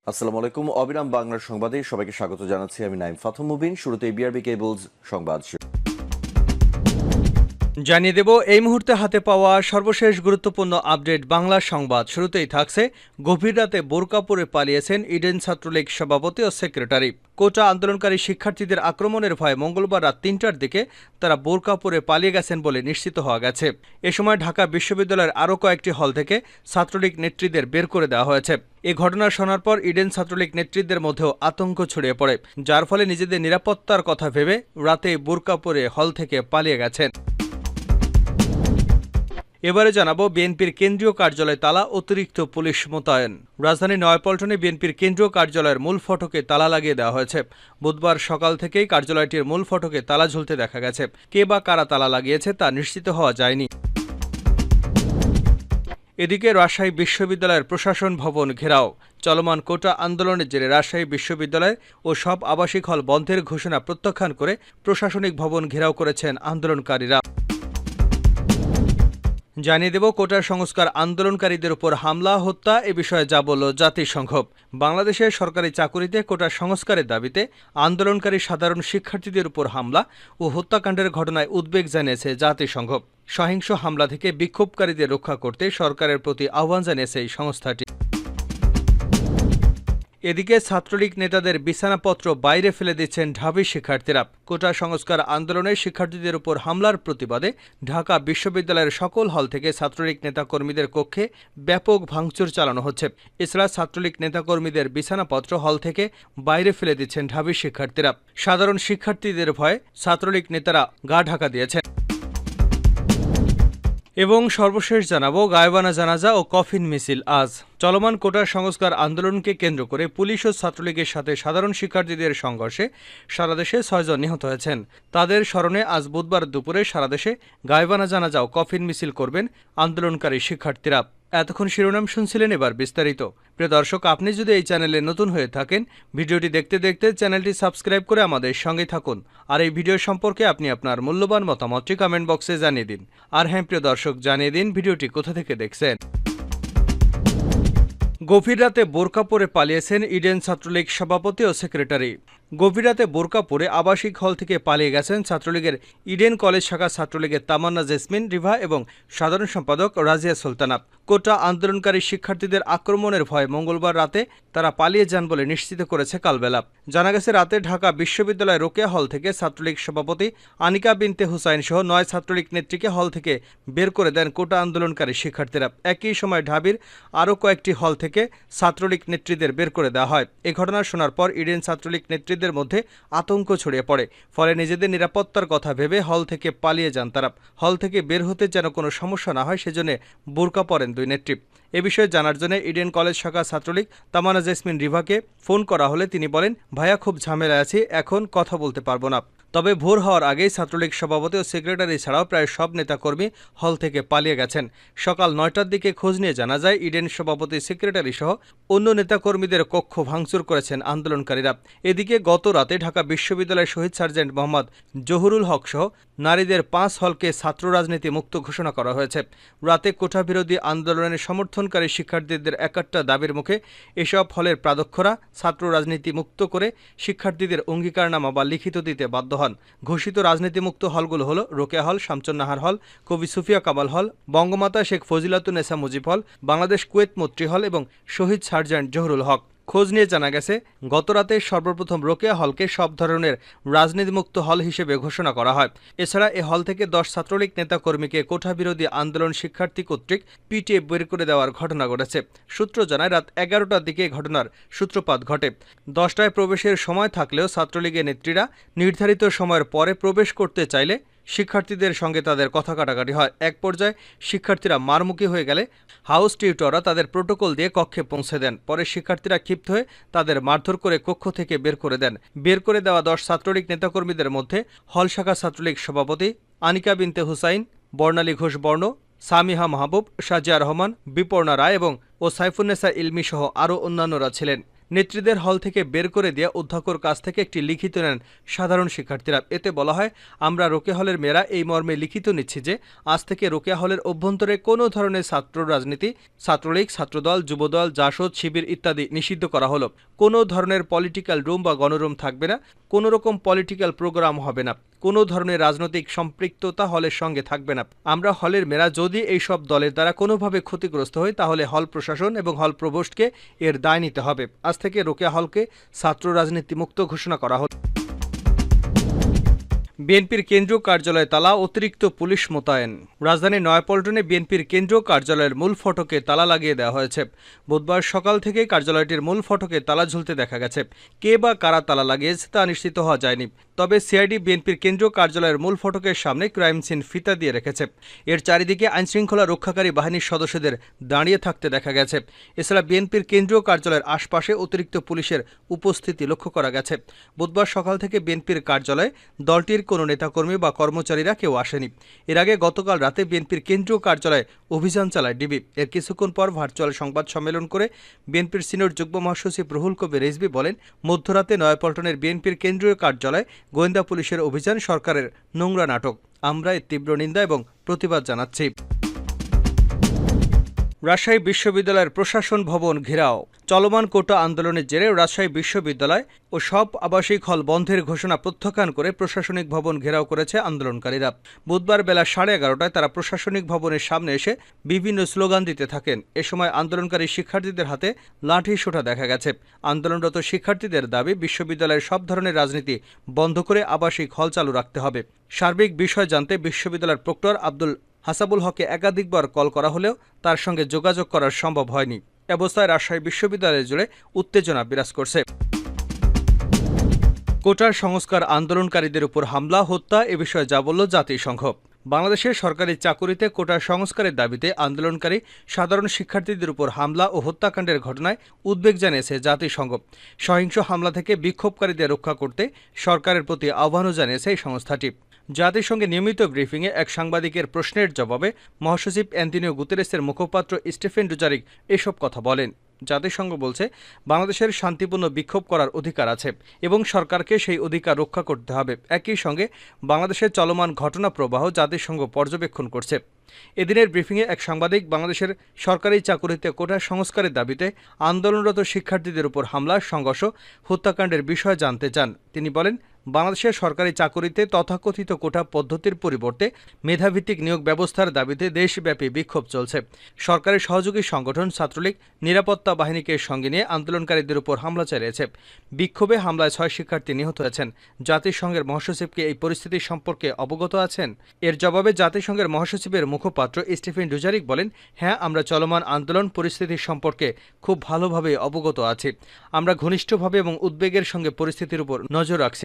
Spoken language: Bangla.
আসসালামু আলাইকুম। অবিরাম বাংলার সংবাদে সবাইকে স্বাগত জানাচ্ছি। আমি নাইম ফাথম মুবিন। শুরুতে বিআরবি কেবলস সংবাদ। জানিয়ে দেব এই মুহূর্তে হাতে পাওয়া সর্বশেষ গুরুত্বপূর্ণ আপডেট বাংলা সংবাদ। শুরুতেই থাকছে, গভীর রাতে বোরকা পরে পালিয়েছেন ইডেন ছাত্রলীগ সভাপতি ও সেক্রেটারি। কোটা আন্দোলনকারী শিক্ষার্থীদের আক্রমণের ভয়ে মঙ্গলবার রাত ৩টার দিকে তারা বোরকা পরে পালিয়ে গেছেন বলে নিশ্চিত হওয়া গেছে। এ সময় ঢাকা বিশ্ববিদ্যালয়ের আরও কয়েকটি হল থেকে ছাত্রলীগ নেতৃত্বের বের করে দেওয়া হয়েছে। এ ঘটনা শোনার পর ইডেন ছাত্রলীগ নেতৃত্বের মধ্যেও আতঙ্ক ছড়িয়ে পড়ে, যার ফলে নিজেদের নিরাপত্তার কথা ভেবে রাতে বোরকা পরে হল থেকে পালিয়ে গেছেন। এবারে জানাবো, বিএনপির কেন্দ্রীয় কার্যালয়ে তালা, অতিরিক্ত পুলিশ মোতায়েন। রাজধানীর নয়াপল্টনে বিএনপির কেন্দ্রীয় কার্যালয়ের মূল ফটকে তালা লাগিয়ে দেওয়া হয়েছে। বুধবার সকাল থেকেই কার্যালয়টির মূল ফটকে তালা ঝুলতে দেখা গেছে। কে বা কারা তালা লাগিয়েছে তা নিশ্চিত হওয়া যায়নি। এদিকে রাজশাহী বিশ্ববিদ্যালয়ের প্রশাসন ভবন ঘেরাও। চলমান কোটা আন্দোলনের জেরে রাজশাহী বিশ্ববিদ্যালয় ও সব আবাসিক হল বন্ধের ঘোষণা প্রত্যাখ্যান করে প্রশাসনিক ভবন ঘেরাও করেছেন আন্দোলনকারীরা। জানিয়ে দেব, কোটা সংস্কার আন্দোলনকারীদের উপর হামলা, হত্যা এ বিষয়ে যা বলল জাতিসংঘ। বাংলাদেশের সরকারি চাকুরিতে কোটা সংস্কারের দাবিতে আন্দোলনকারী সাধারণ শিক্ষার্থীদের উপর হামলা ও হত্যাকাণ্ডের ঘটনায় উদ্বেগ জানিয়েছে জাতিসংঘ। সহিংস হামলা থেকে বিক্ষোভকারীদের রক্ষা করতে সরকারের প্রতি আহ্বান জানিয়েছে এই সংস্থাটি। এদিকে ছাত্রলীগ নেতাদের বিছানাপত্র বাইরে ফেলে দিচ্ছেন ঢাবি শিক্ষার্থীরা। কোটা সংস্কার আন্দোলনের শিক্ষার্থীদের উপর হামলার প্রতিবাদে ঢাকা বিশ্ববিদ্যালয়ের সকল হল থেকে ছাত্রলীগ নেতাকর্মীদের কক্ষে ব্যাপক ভাঙচুর চালানো হচ্ছে। এছাড়া ছাত্রলীগ নেতাকর্মীদের বিছানাপত্র হল থেকে বাইরে ফেলে দিচ্ছেন ঢাবি শিক্ষার্থীরা। সাধারণ শিক্ষার্থীদের ভয়ে ছাত্রলীগ নেতারা গা ঢাকা দিয়েছেন। এবং সর্বশেষ জানাবো, গায়েবানা জানাজা ও কফিন মিছিল আজ। চলমান কোটা সংস্কার আন্দোলনকে কেন্দ্র করে পুলিশ ও ছাত্রলীগের সাথে সাধারণ শিক্ষার্থীদের সংঘর্ষে সারা দেশে ৬ জন নিহত হয়েছেন। তাদের স্মরণে আজ বুধবার দুপুরে সারা দেশে গায়েবানা জানাজা ও কফিন মিছিল করবেন আন্দোলনকারী শিক্ষার্থীরা। এতক্ষণ শিরোনাম শুনছিলেন, এবার বিস্তারিত। প্রিয় দর্শক, আপনি যদি এই চ্যানেলে নতুন হয়ে থাকেন, ভিডিওটি দেখতে দেখতে চ্যানেলটি সাবস্ক্রাইব করে আমাদের সঙ্গে থাকুন। আর এই ভিডিও সম্পর্কে আপনি আপনার মূল্যবান মতামতটি কমেন্ট বক্সে জানিয়ে দিন। আর হ্যাঁ প্রিয় দর্শক, জানিয়ে দিন ভিডিওটি কোথা থেকে দেখছেন। গভীর রাতে বোরকা পরে পালিয়েছেন ইডেন ছাত্রলীগ সভাপতি ও সেক্রেটারি। গভীর রাতে বোরকা পরে আবাসিক হল থেকে পালিয়ে গেছেন ছাত্রলীগের ইডেন কলেজ শাখা ছাত্রলীগের তামান্না জেসমিন রিভা এবং সাধারণ সম্পাদক রাজিয়া সুলতানা। কোটা আন্দোলনকারী শিক্ষার্থীদের আক্রমণের ভয়ে মঙ্গলবার রাতে তারা পালিয়ে যান বলে নিশ্চিত করেছে কালবেলা। জানা গেছে, রাতে ঢাকা বিশ্ববিদ্যালয় রোকেয়া হল থেকে ছাত্রলীগ সভাপতি আনিকা বিনতে হুসাইন সহ ৯ ছাত্রলীগ নেত্রীকে হল থেকে বের করে দেন কোটা আন্দোলনকারী শিক্ষার্থীরা। একই সময় ঢাবির আরও কয়েকটি হল থেকে ছাত্রলীগ নেত্রীদের বের করে দেওয়া হয়। এ ঘটনা শোনার পর ইডেন ছাত্রলীগ নেত্রীদের মধ্যে আতঙ্ক ছড়িয়ে পড়ে। ফলে নিজেদের নিরাপত্তার কথা ভেবে হল থেকে পালিয়ে যান তারা। হল থেকে বের হতে যেন কোনো সমস্যা না হয় সেজন্য বোরকা পরেন দুই নেত্রী। এ বিষয়ে জানার জন্য ইডেন কলেজ শাখা ছাত্রলীগ তামান্না জেসমিন রিভাকে ফোন করা হলে তিনি বলেন, ভাইয়া খুব ঝামেলায় আছি, এখন কথা বলতে পারবো না। তবে ভোর হওয়ার আগেই ছাত্রলীগ সভাপতি ও সেক্রেটারি ছাড়াও প্রায় সব নেতাকর্মী হল থেকে পালিয়ে গেছেন। সকাল ৯টার দিকে খোঁজ নিয়ে জানা যায়, ইডেন সভাপতি, সেক্রেটারি সহ অন্য নেতাকর্মীদের কক্ষ ভাঙচুর করেছেন আন্দোলনকারীরা। এদিকে গত রাতে ঢাকা বিশ্ববিদ্যালয়ের শহীদ সার্জেন্ট মোহাম্মদ জহুরুল হক সহ নারীদের ৫ হলকে ছাত্র রাজনীতি মুক্ত ঘোষণা করা হয়েছে। রাতে কোটা বিরোধী আন্দোলনের সমর্থনকারী শিক্ষার্থীদের একাত্তা দাবির মুখে এসব হলের প্রাধ্যক্ষরা ছাত্র রাজনীতি মুক্ত করে শিক্ষার্থীদের অঙ্গীকারনামা বা লিখিত দিতে বাধ্য হন। ঘোষিত রাজনীতিমুক্ত হলগুলো হল রোকেয়া হল, শামসুন্নাহার হল, কবি সুফিয়া কামাল হল, বঙ্গমাতা শেখ ফজিলাতুন্নেসা মুজিব হল, বাংলাদেশ কুয়েত মৈত্রী হল এবং শহীদ সার্জেন্ট জহুরুল হক। খোঁজ নিয়ে জানা গেছে, গতরাতে সর্বপ্রথম রোকেয়া হলকে সব ধরনের রাজনীতিমুক্ত হল হিসেবে ঘোষণা করা হয়। এছাড়া এ হল থেকে ১০ ছাত্রলীগ নেতাকর্মীকে কোটা বিরোধী আন্দোলন শিক্ষার্থী কর্তৃক পিটিয়ে বের করে দেওয়ার ঘটনা ঘটেছে। সূত্র জানায়, রাত ১১টার দিকে ঘটনার সূত্রপাত ঘটে। ১০টায় প্রবেশের সময় থাকলেও ছাত্রলীগের নেত্রীরা নির্ধারিত সময়ের পরে প্রবেশ করতে চাইলে শিক্ষার্থীদের সঙ্গে তাদের কথা কাটাকাটি হয়। এক পর্যায়ে শিক্ষার্থীরা মারমুখী হয়ে গেলে হাউস টিউটররা তাদের প্রোটোকল দিয়ে কক্ষে পৌঁছে দেন। পরে শিক্ষার্থীরা ক্ষিপ্ত হয়ে তাদের মারধর করে কক্ষ থেকে বের করে দেন। বের করে দেওয়া ১০ ছাত্রলীগ নেতাকর্মীদের মধ্যে হল শাখা ছাত্রলীগ সভাপতি আনিকা বিনতে হুসাইন, বর্ণালী ঘোষ বর্ণ, সামিহা মাহবুব, সাজিয়া রহমান, বিপর্ণা রায় এবং সাইফুন্নেসা ইলমি সহ আরও অন্যান্যরা ছিলেন। নেত্রীদের হল থেকে বের করে দিয়ে অধ্যক্ষর কাছ থেকে একটি লিখিত নেন সাধারণ শিক্ষার্থীরা। এতে বলা হয়, আমরা রোকেয়া হলের মেয়েরা এই মর্মে লিখিত নিচ্ছি যে আজ থেকে রোকেয়া হলের অভ্যন্তরে কোনো ধরনের ছাত্র রাজনীতি, ছাত্রলীগ, ছাত্রদল, যুবদল, জাসদ, শিবির ইত্যাদি নিষিদ্ধ করা হলো। কোনো ধরনের পলিটিক্যাল রুম বা গণরুম থাকবে না, কোনো রকম পলিটিক্যাল প্রোগ্রাম হবে না, কোনো ধরনের রাজনৈতিক সম্পৃক্ততা হলের সঙ্গে থাকবে না। আমরা হলের মেয়েরা যদি এই সব দলের দ্বারা কোনোভাবে ক্ষতিগ্রস্ত হই তাহলে হল প্রশাসন এবং হল প্রভোস্টকে এর দায় নিতে হবে। আজ থেকে রোকেয়া হলকে ছাত্র রাজনীতি মুক্ত ঘোষণা করা হল। বিএনপির কেন্দ্রীয় কার্যালয়ে তালা, অতিরিক্ত পুলিশ মোতায়েন। রাজধানীর নয়াপল্টনে বিএনপির কেন্দ্রীয় কার্যালয়ের মূল ফটকে তালা লাগিয়ে দেওয়া হয়েছে। বুধবার সকাল থেকে কার্যালয়টির মূল ফটকে তালা ঝুলতে দেখা গেছে। কে বা কারা তালা লাগিয়েছে তা নিশ্চিত হওয়া যায়নি। তবে সিআইডি বিএনপির কেন্দ্রীয় কার্যালয়ের মূল ফটকের সামনে ক্রাইম সিন ফিতা দিয়ে রেখেছে। এর চারিদিকে আইনশৃঙ্খলা রক্ষাকারী বাহিনীর সদস্যদের দাঁড়িয়ে থাকতে দেখা গেছে। এছাড়া বিএনপির কেন্দ্রীয় কার্যালয়ের আশপাশে অতিরিক্ত পুলিশের উপস্থিতি লক্ষ্য করা গেছে। বুধবার সকাল থেকে বিএনপির কার্যালয়ে দলটির কোনো নেতাকর্মী বা কর্মচারীরা কেউ আসেনি। এর আগে গতকাল রাতে বিএনপির কেন্দ্রীয় কার্যালয়ে অভিযান চালায় ডিবি। এর কিছুক্ষণ পর ভার্চুয়াল সংবাদ সম্মেলন করে বিএনপির সিনিয়র যুগ্ম মহাসচিব রুহুল কবির রিজভী বলেন, মধ্যরাতে নয়াপল্টনের বিএনপির কেন্দ্রীয় কার্যালয়ে গোয়েন্দা পুলিশের অভিযান সরকারের নোংরা নাটক। আমরা এর তীব্র নিন্দা এবং প্রতিবাদ জানাচ্ছি। রাজশাহী বিশ্ববিদ্যালয়ের প্রশাসন ভবন ঘেরাও। চলমান কোটা আন্দোলনের জেরে রাজশাহী বিশ্ববিদ্যালয় ও সব আবাসিক হল বন্ধের ঘোষণা প্রত্যাখ্যান করে প্রশাসনিক ভবন ঘেরাও করেছে আন্দোলনকারীরা। বুধবার বেলা 11:30টায় তারা প্রশাসনিক ভবনের সামনে এসে বিভিন্ন স্লোগান দিতে থাকেন। এ সময় আন্দোলনকারী শিক্ষার্থীদের হাতে লাঠি সোঁটা দেখা গেছে। আন্দোলনরত শিক্ষার্থীদের দাবি, বিশ্ববিদ্যালয়ের সব ধরনের রাজনীতি বন্ধ করে আবাসিক হল চালু রাখতে হবে। সার্বিক বিষয় জানতে বিশ্ববিদ্যালয়ের প্রক্টর আব্দুল হাসাবুল হককে একাধিকবার কল করা হলেও তার সঙ্গে যোগাযোগ করা সম্ভব হয়নি। এ অবস্থায় রাজশাহী বিশ্ববিদ্যালয় জুড়ে উত্তেজনা বিরাজ করছে। কোটার সংস্কার আন্দোলনকারীদের উপর হামলা, হত্যা এ বিষয়ে যা বলল জাতিসংঘ। বাংলাদেশের সরকারি চাকুরিতে কোটা সংস্কারের দাবিতে আন্দোলনকারী সাধারণ শিক্ষার্থীদের উপর হামলা ও হত্যাকাণ্ডের ঘটনায় উদ্বেগ জানিয়েছে জাতিসংঘ। সহিংস হামলা থেকে বিক্ষোভকারীদের রক্ষা করতে সরকারের প্রতি আহ্বানও জানিয়েছে এই সংস্থাটি। জাতিসংঘে নিয়মিত ব্রিফিংয়ে এক সাংবাদিকের প্রশ্নের জবাবে মহাসচিব অ্যান্টনিও গুতেরেসের মুখপাত্র স্টিফেন ডুজারিক এসব কথা বলেন। জাতিসংঘ বলছে, বাংলাদেশের শান্তিপূর্ণ বিক্ষোভ করার অধিকার আছে এবং সরকারকে সেই অধিকার রক্ষা করতে হবে। একই সঙ্গে বাংলাদেশের চলমান ঘটনা প্রবাহ জাতিসংঘ পর্যবেক্ষণ করছে। এদিনের ব্রিফিংয়ে এক সাংবাদিক বাংলাদেশের সরকারি চাকুরিতে কোটা সংস্কারের দাবিতে আন্দোলনরত শিক্ষার্থীদের উপর হামলা, সংঘর্ষ, হত্যাকাণ্ডের বিষয় জানতে চান। তিনি বলেন, বাংলাদেশের সরকারি চাকুরিতে তথাকথিত কোটা পদ্ধতির পরিবর্তে মেধাভিত্তিক নিয়োগ ব্যবস্থার দাবিতে দেশব্যাপী বিক্ষোভ চলছে। সরকারের সহযোগী সংগঠন ছাত্রলীগ নিরাপত্তা বাহিনীকে সঙ্গে নিয়ে আন্দোলনকারীদের উপর হামলা চালিয়েছে। বিক্ষোভে হামলায় 6 শিক্ষার্থী নিহত হয়েছেন। জাতিসংঘের মহাসচিবকে এই পরিস্থিতি সম্পর্কে অবগত আছেন? এর জবাবে জাতিসংঘের মহাসচিবের মুখপাত্র স্টিফেন ডুজারিক বলেন, হ্যাঁ, আমরা চলমান আন্দোলন পরিস্থিতি সম্পর্কে খুব ভালোভাবে অবগত আছি। আমরা ঘনিষ্ঠভাবে এবং উদ্বেগের সঙ্গে পরিস্থিতির উপর নজর রাখছি।